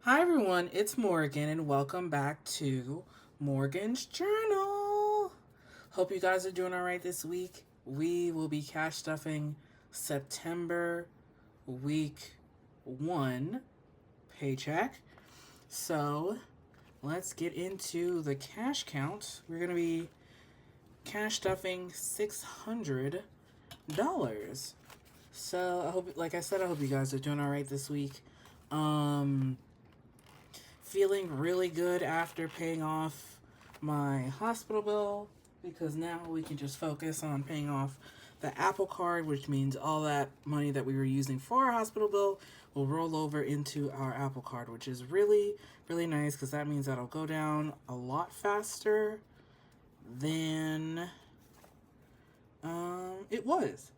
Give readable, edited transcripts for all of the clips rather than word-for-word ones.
Hi everyone, it's Morgan and welcome back to Morgan's Journal. Hope you guys are doing alright this week. We will be cash stuffing September week 1 paycheck. So let's get into the cash count. We're going to be cash stuffing $600. So I hope, like I said, I hope you guys are doing alright this week. Feeling really good after paying off my hospital bill because now we can just focus on paying off the Apple Card, which means all that money that we were using for our hospital bill will roll over into our Apple Card, which is really, really nice because that means that'll go down a lot faster than it was.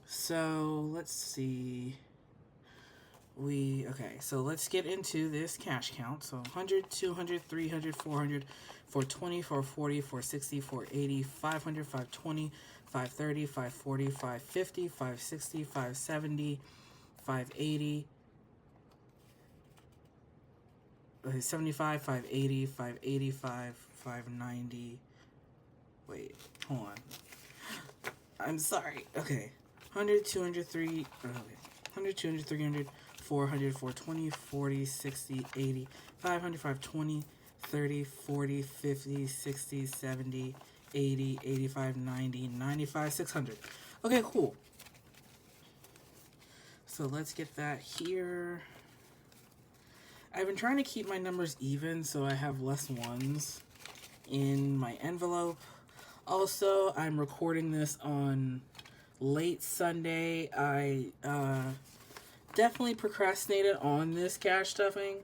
So let's see. Okay, so let's get into this cash count. So 100, 200, 300, 400, 420, 440, 460, 480, 500, 520, 530, 540, 550, 560, 570, 580, 75, 580, 585, 590. Wait, hold on. I'm sorry. Okay. 100, 200, 300, 100, 200, 300, 400, 420, 40, 60, 80, 500, 520, 30, 40, 50, 60, 70, 80, 85, 90, 95, 600. Okay, cool. So let's get that here. I've been trying to keep my numbers even so I have less ones in my envelope. Also, I'm recording this on late Sunday. I definitely procrastinated on this cash stuffing,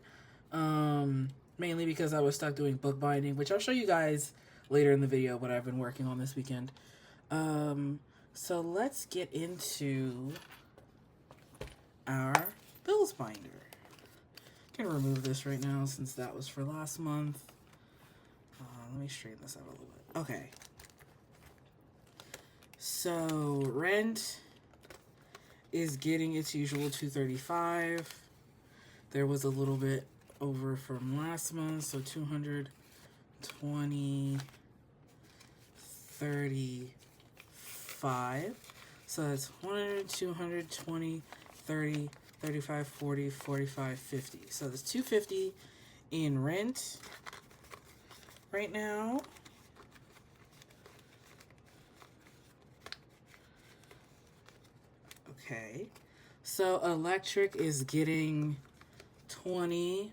mainly because I was stuck doing bookbinding, which I'll show you guys later in the video what I've been working on this weekend. So let's get into our bills binder. I'm gonna remove this right now since that was for last month. Let me straighten this out a little bit. Okay. So rent is getting its usual $235. There was a little bit over from last month, so 220, 35. So that's 100, 220, 30, 35, 40, 45, 50. So that's $250 in rent right now. Okay, so electric is getting 20,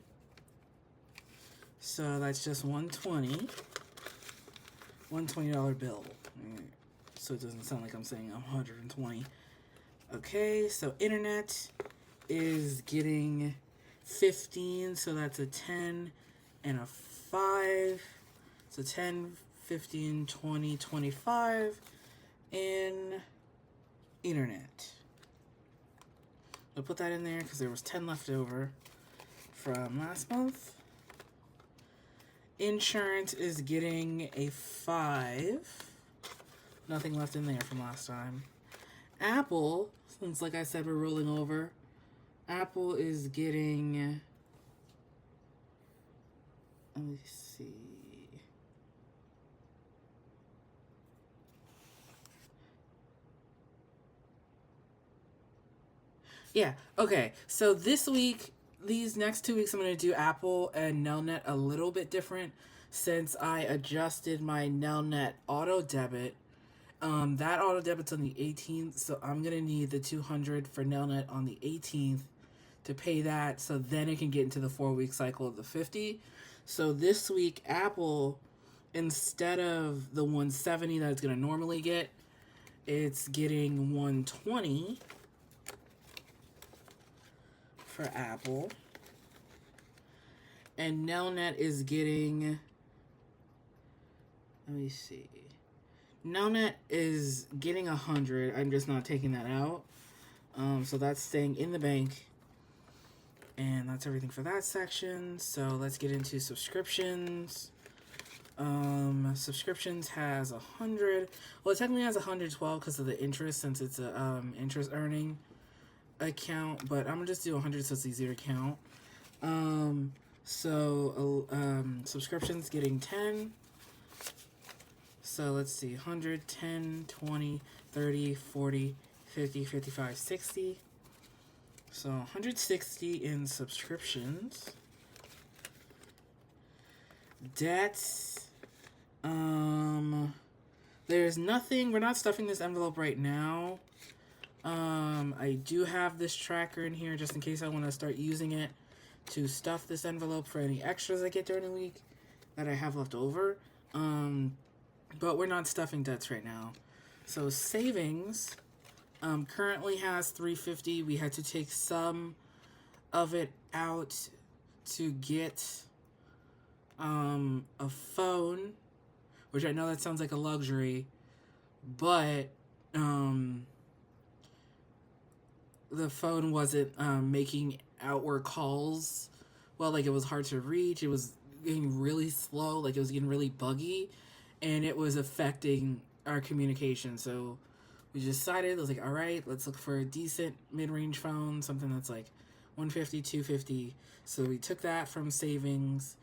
so that's just $120 bill, so it doesn't sound like I'm saying 120. Okay, so internet is getting 15, so that's a 10 and a 5, so 10, 15, 20, 25 in internet. I'll put that in there because there was 10 left over from last month. Insurance is getting a 5. Nothing left in there from last time. Apple, since like I said we're rolling over, Apple is getting, let me see. Yeah, okay. So this week, these next 2 weeks, I'm going to do Apple and Nelnet a little bit different since I adjusted my Nelnet auto debit. That auto debit's on the 18th, so I'm going to need the $200 for Nelnet on the 18th to pay that, so then it can get into the 4-week cycle of the $50. So this week, Apple, instead of the $170 that it's going to normally get, it's getting $120 for Apple. And Nelnet is getting, let me see. Nelnet is getting 100. I'm just not taking that out. So that's staying in the bank. And that's everything for that section. So let's get into subscriptions. Subscriptions has 100. Well, it technically has 112 because of the interest, since it's a interest earning account, but I'm gonna just do 100 so it's easier to count. Subscriptions getting 10. So let's see, 100, 10, 20, 30, 40, 50, 55, 60. So 160 in subscriptions. Debts. There's nothing. We're not stuffing this envelope right now. I do have this tracker in here just in case I want to start using it to stuff this envelope for any extras I get during the week that I have left over. But we're not stuffing debts right now. So savings currently has $350. We had to take some of it out to get a phone, which I know that sounds like a luxury, but the phone wasn't making outward calls well. Like, it was hard to reach. It was getting really slow. Like, it was getting really buggy, and it was affecting our communication. So we decided, I was like, all right, let's look for a decent mid-range phone, something that's like 150, 250. So we took that from savings.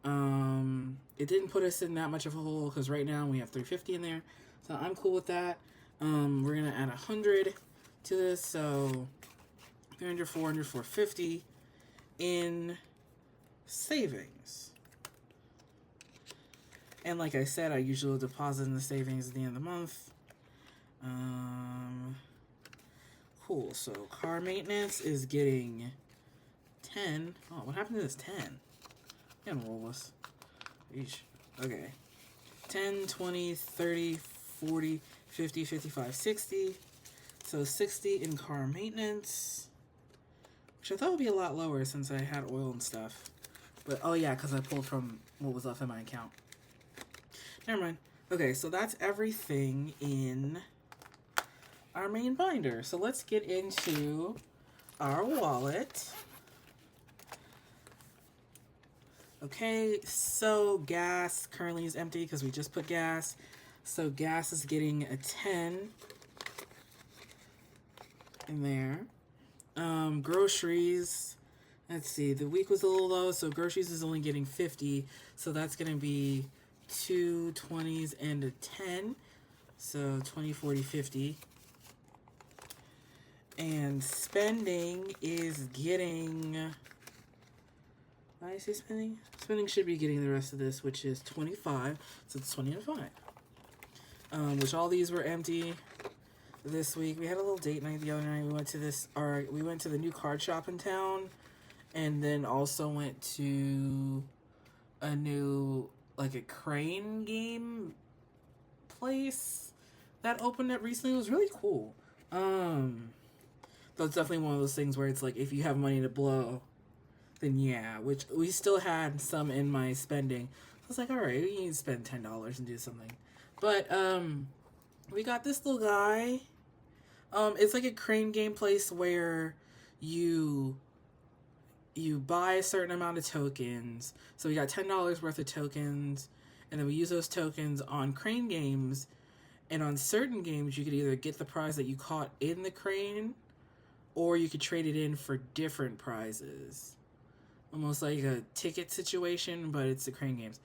It didn't put us in that much of a hole because right now we have 350 in there. So I'm cool with that. We're going to add 100 to this. So 300, 400, 450 in savings. And like I said, I usually deposit in the savings at the end of the month. Cool. So car maintenance is getting 10. Oh, what happened to this 10? I can roll this. Each. Okay. 10, 20, 30, 40, 50, 55, 60. So 60 in car maintenance, which I thought would be a lot lower since I had oil and stuff. But, oh yeah, because I pulled from what was left in my account. Never mind. Okay, so that's everything in our main binder. So let's get into our wallet. Okay, so gas currently is empty because we just put gas. So gas is getting a 10 in there. Groceries, let's see, the week was a little low, so groceries is only getting 50. So that's going to be 2 20s and a 10. So 20, 40, 50. And spending is getting... Why is he spending? Spending should be getting the rest of this, which is 25. So it's 20 and 5. Which all these were empty this week. We had a little date night the other night. We went to the new card shop in town, and then also went to a new, like, a crane game place that opened up recently. It was really cool. That's definitely one of those things where it's like, if you have money to blow, then yeah, which we still had some in my spending. I was like, all right, we need to spend $10 and do something. But we got this little guy. It's like a crane game place where you buy a certain amount of tokens. So we got $10 worth of tokens, and then we use those tokens on crane games. And on certain games, you could either get the prize that you caught in the crane, or you could trade it in for different prizes. Almost like a ticket situation, but it's the crane games.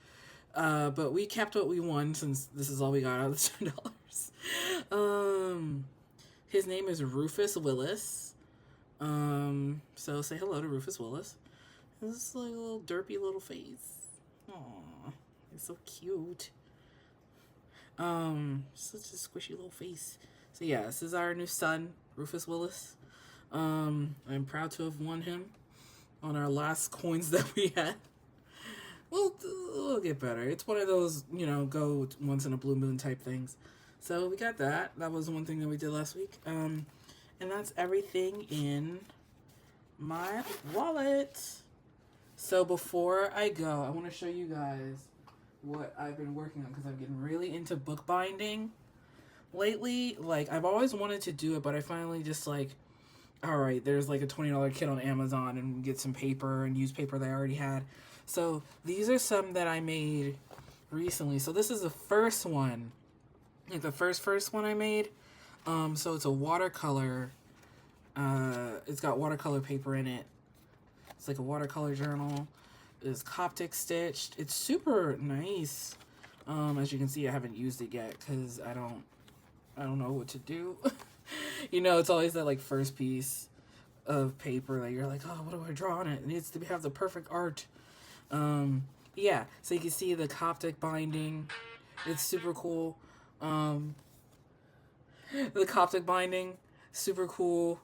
But we kept what we won since this is all we got out of the $2. His name is Rufus Willis. So say hello to Rufus Willis. This like a little derpy little face. Aww, he's so cute. Such a squishy little face. So yeah, this is our new son, Rufus Willis. I'm proud to have won him on our last coins that we had. We'll get better. It's one of those, go once in a blue moon type things. So we got that. That was one thing that we did last week. And that's everything in my wallet. So before I go, I want to show you guys what I've been working on, because I'm getting really into bookbinding lately. Like, I've always wanted to do it, but I finally just like, all right, there's like a $20 kit on Amazon, and get some paper and use paper that I already had. So these are some that I made recently. So this is the first one, like the first one I made. So it's a watercolor. It's got watercolor paper in it. It's like a watercolor journal. It's Coptic stitched. It's super nice. As you can see, I haven't used it yet because I don't know what to do. You know, it's always that like first piece of paper that you're like, oh, what do I draw on it? It needs to have the perfect art. Yeah, so you can see the Coptic binding. It's super cool. The Coptic binding, super cool.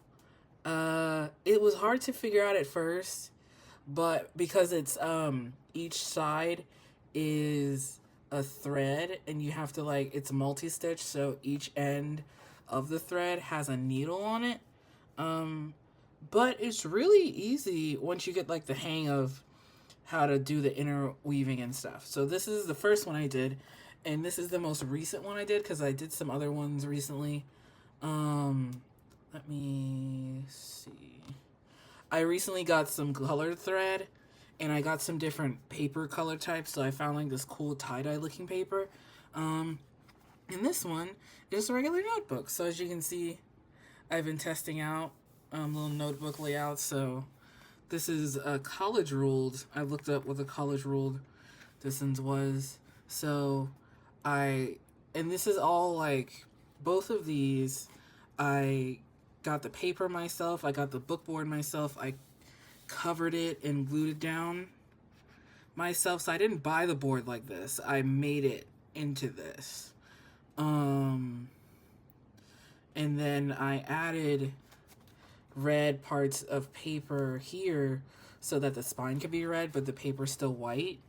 It was hard to figure out at first, but because it's each side is a thread and you have to like, it's multi-stitch, so each end of the thread has a needle on it. But it's really easy once you get like the hang of how to do the interweaving and stuff. So this is the first one I did, and this is the most recent one I did because I did some other ones recently. Let me see. I recently got some colored thread, and I got some different paper color types, so I found like this cool tie-dye looking paper. And this one is a regular notebook. So as you can see, I've been testing out little notebook layouts. So this is a college ruled. I looked up what the college ruled distance was. So and this is all like, both of these, I got the paper myself. I got the book board myself. I covered it and glued it down myself. So I didn't buy the board like this. I made it into this. And then I added red parts of paper here so that the spine could be red, but the paper's still white.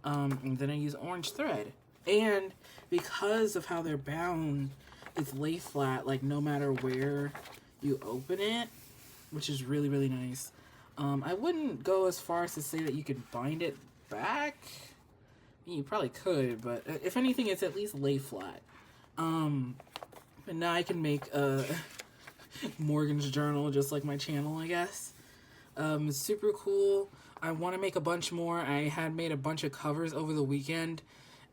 And then I use orange thread. And because of how they're bound, it's lay flat, like no matter where you open it, which is really, really nice. I wouldn't go as far as to say that you could bind it back. I mean, you probably could, but if anything, it's at least lay flat. But now I can make a Morgan's journal just like my channel, I guess. It's super cool. I want to make a bunch more. I had made a bunch of covers over the weekend,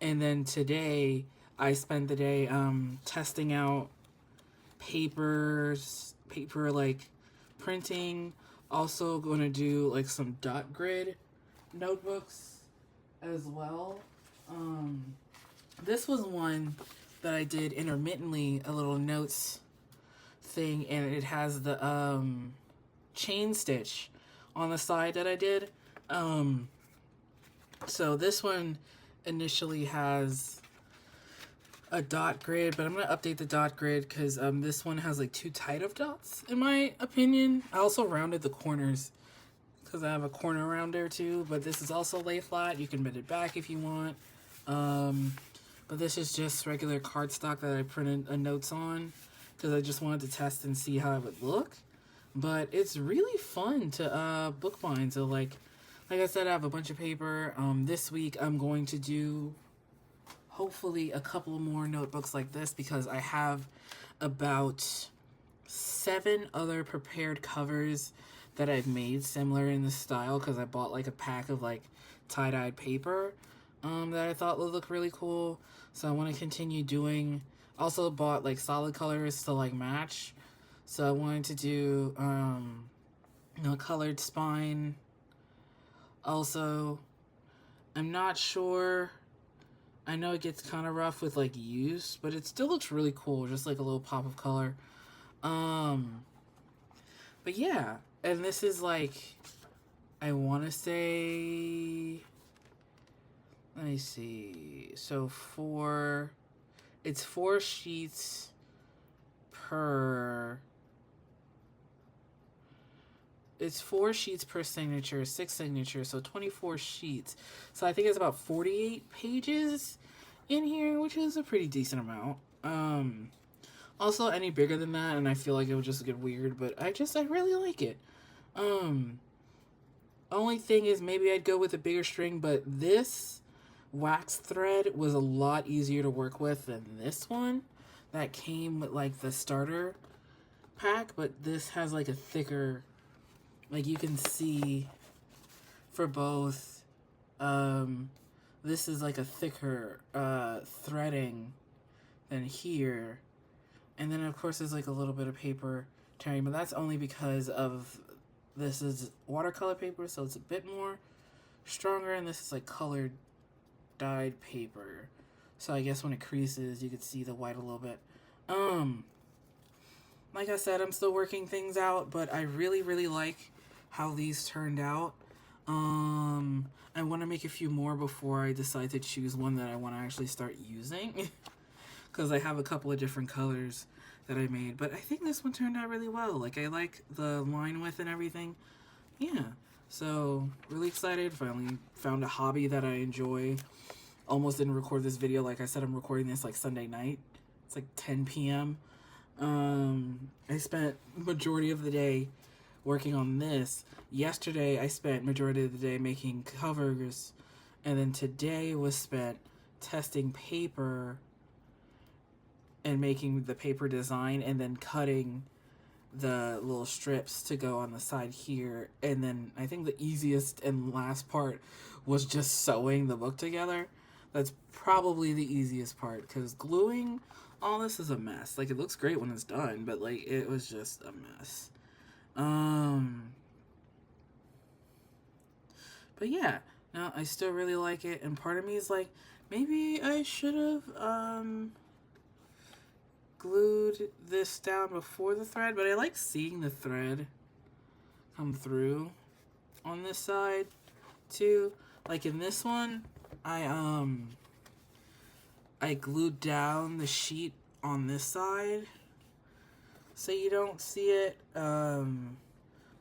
and then today I spent the day testing out paper like printing. Also going to do like some dot grid notebooks as well. This was one that I did intermittently, a little notes thing, and it has the chain stitch on the side that I did. So this one initially has a dot grid, but I'm going to update the dot grid because this one has like too tight of dots, in my opinion. I also rounded the corners because I have a corner rounder too, but this is also lay flat. You can bend it back if you want. But this is just regular cardstock that I printed notes on because I just wanted to test and see how it would look. But it's really fun to bookbind. So like I said, I have a bunch of paper. This week I'm going to do hopefully a couple more notebooks like this because I have about 7 other prepared covers that I've made similar in this style because I bought like a pack of like tie-dyed paper that I thought would look really cool. So I want to continue doing. Also bought like solid colors to like match. So I wanted to do colored spine. Also, I'm not sure. I know it gets kind of rough with like use, but it still looks really cool, just like a little pop of color. But yeah, and this is like, I want to say, let me see. So it's 4 sheets per. It's 4 sheets per signature, 6 signatures, so 24 sheets. So I think it's about 48 pages in here, which is a pretty decent amount. Also, any bigger than that, and I feel like it would just get weird, but I really like it. Only thing is maybe I'd go with a bigger string, but this wax thread was a lot easier to work with than this one that came with like the starter pack, but this has like a thicker, like you can see for both, this is like a thicker threading than here. And then of course there's like a little bit of paper tearing, but that's only because of this is watercolor paper, so it's a bit more stronger, and this is like colored dyed paper. So I guess when it creases, you could see the white a little bit. Like I said, I'm still working things out, but I really, really like how these turned out. I want to make a few more before I decide to choose one that I want to actually start using. Because I have a couple of different colors that I made. But I think this one turned out really well. Like, I like the line width and everything. Yeah. So, really excited. Finally found a hobby that I enjoy. Almost didn't record this video. Like I said, I'm recording this like Sunday night. It's like 10 p.m. I spent majority of the day working on this. Yesterday, I spent majority of the day making covers. And then today was spent testing paper and making the paper design and then cutting the little strips to go on the side here. And then I think the easiest and last part was just sewing the book together. That's probably the easiest part, because gluing all this is a mess. Like, it looks great when it's done, but like, it was just a mess. But yeah, no, I still really like it, and part of me is like, maybe I should have glued this down before the thread, but I like seeing the thread come through on this side too. Like in this one, I glued down the sheet on this side so you don't see it, but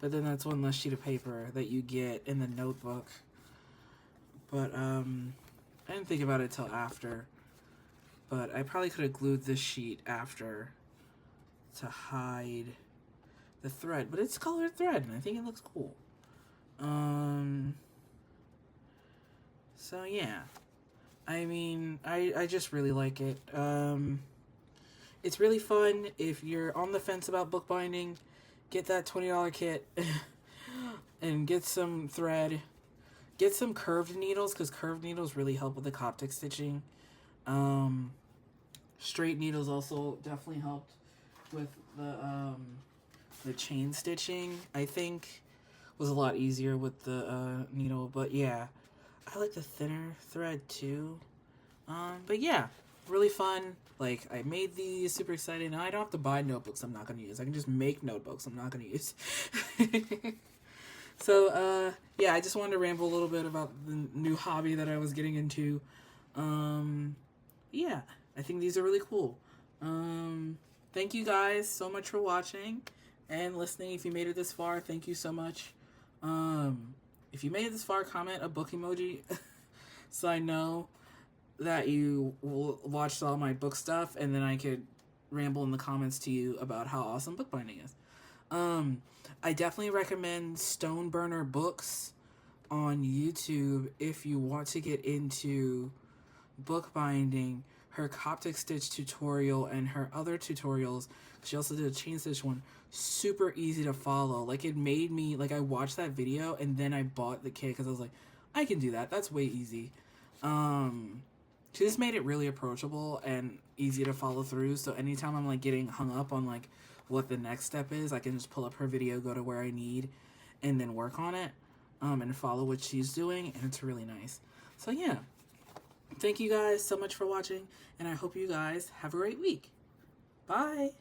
then that's one less sheet of paper that you get in the notebook. But I didn't think about it till after. But I probably could have glued this sheet after to hide the thread. But it's colored thread, and I think it looks cool. So yeah. I mean, I just really like it. It's really fun. If you're on the fence about bookbinding, get that $20 kit and get some thread. Get some curved needles, because curved needles really help with the Coptic stitching. Straight needles also definitely helped with the chain stitching. I think was a lot easier with the needle, but yeah, I like the thinner thread too. But yeah, really fun. Like, I made these, super excited. Now I don't have to buy notebooks I'm not gonna use. I can just make notebooks I'm not gonna use. So yeah, I just wanted to ramble a little bit about the new hobby that I was getting into. Yeah, I think these are really cool. Thank you guys so much for watching and listening. If you made it this far, thank you so much. If you made it this far, comment a book emoji so I know that you watched all my book stuff, and then I could ramble in the comments to you about how awesome bookbinding is. I definitely recommend Stone Burner Books on YouTube if you want to get into bookbinding. Her Coptic stitch tutorial and her other tutorials, she also did a chain stitch one, super easy to follow. Like, it made me, like, I watched that video and then I bought the kit because I was like, I can do that. That's way easy. She just made it really approachable and easy to follow through. So anytime I'm like getting hung up on like what the next step is, I can just pull up her video, go to where I need, and then work on it, and follow what she's doing, and it's really nice. So yeah, thank you guys so much for watching, and I hope you guys have a great week. Bye!